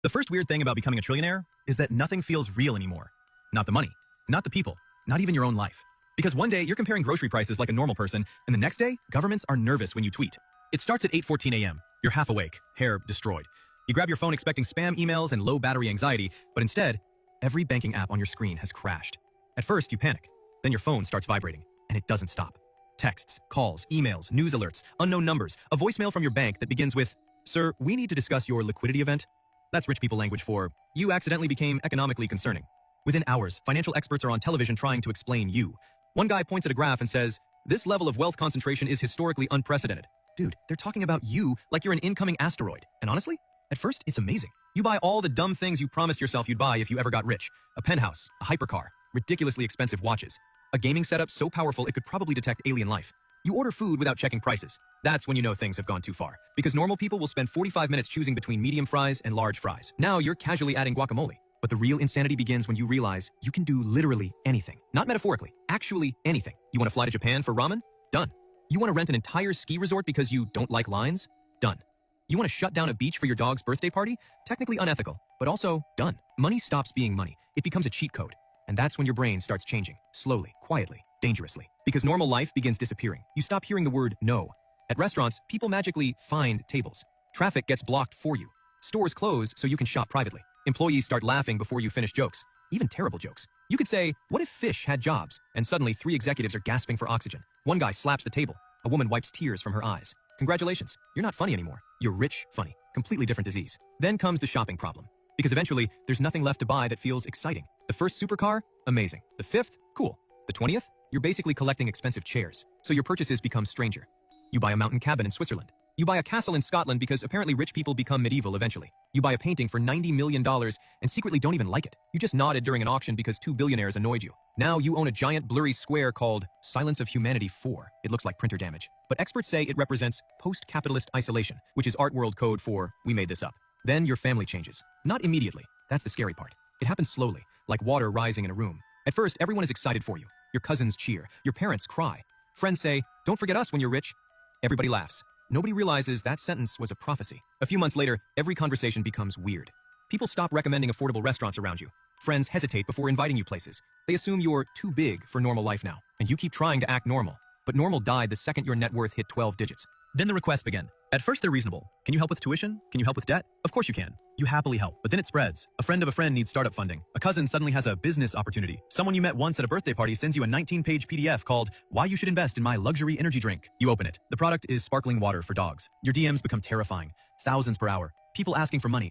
The first weird thing about becoming a trillionaire is that nothing feels real anymore. Not the money, not the people, not even your own life. Because one day you're comparing grocery prices like a normal person, and the next day, governments are nervous when you tweet. It starts at 8:14 a.m. You're half awake, hair destroyed. You grab your phone expecting spam emails and low battery anxiety, but instead, every banking app on your screen has crashed. At first, you panic. Then your phone starts vibrating, and it doesn't stop. Texts, calls, emails, news alerts, unknown numbers, a voicemail from your bank that begins with, "Sir, we need to discuss your liquidity event." That's rich people language for, you accidentally became economically concerning. Within hours, financial experts are on television trying to explain you. One guy points at a graph and says, "This level of wealth concentration is historically unprecedented." Dude, they're talking about you like you're an incoming asteroid. And honestly, at first, it's amazing. You buy all the dumb things you promised yourself you'd buy if you ever got rich. A penthouse, a hypercar, ridiculously expensive watches, a gaming setup so powerful it could probably detect alien life. You order food without checking prices. That's when you know things have gone too far. Because normal people will spend 45 minutes choosing between medium fries and large fries. Now you're casually adding guacamole. But the real insanity begins when you realize you can do literally anything. Not metaphorically, actually anything. You want to fly to Japan for ramen? Done. You want to rent an entire ski resort because you don't like lines? Done. You want to shut down a beach for your dog's birthday party? Technically unethical, but also done. Money stops being money. It becomes a cheat code. And that's when your brain starts changing. Slowly, quietly, dangerously. Because normal life begins disappearing. You stop hearing the word no. At restaurants, people magically find tables. Traffic gets blocked for you. Stores close so you can shop privately. Employees start laughing before you finish jokes. Even terrible jokes. You could say, what if fish had jobs? And suddenly 3 executives are gasping for oxygen. One guy slaps the table. A woman wipes tears from her eyes. Congratulations, you're not funny anymore. You're rich, funny. Completely different disease. Then comes the shopping problem. Because eventually, there's nothing left to buy that feels exciting. The first supercar? Amazing. The 5th? Cool. The 20th? You're basically collecting expensive chairs. So your purchases become stranger. You buy a mountain cabin in Switzerland. You buy a castle in Scotland because apparently rich people become medieval eventually. You buy a painting for $90 million and secretly don't even like it. You just nodded during an auction because 2 billionaires annoyed you. Now you own a giant blurry square called Silence of Humanity 4. It looks like printer damage. But experts say it represents post-capitalist isolation, which is art world code for, we made this up. Then your family changes. Not immediately. That's the scary part. It happens slowly, like water rising in a room. At first, everyone is excited for you. Your cousins cheer. Your parents cry. Friends say, "Don't forget us when you're rich." Everybody laughs. Nobody realizes that sentence was a prophecy. A few months later, every conversation becomes weird. People stop recommending affordable restaurants around you. Friends hesitate before inviting you places. They assume you're too big for normal life now, and you keep trying to act normal. But normal died the second your net worth hit 12 digits. Then the requests begin. At first, they're reasonable. Can you help with tuition? Can you help with debt? Of course you can. You happily help, but then it spreads. A friend of a friend needs startup funding. A cousin suddenly has a business opportunity. Someone you met once at a birthday party sends you a 19-page PDF called "Why You Should Invest in My Luxury Energy Drink." You open it. The product is sparkling water for dogs. Your DMs become terrifying. Thousands per hour. People asking for money.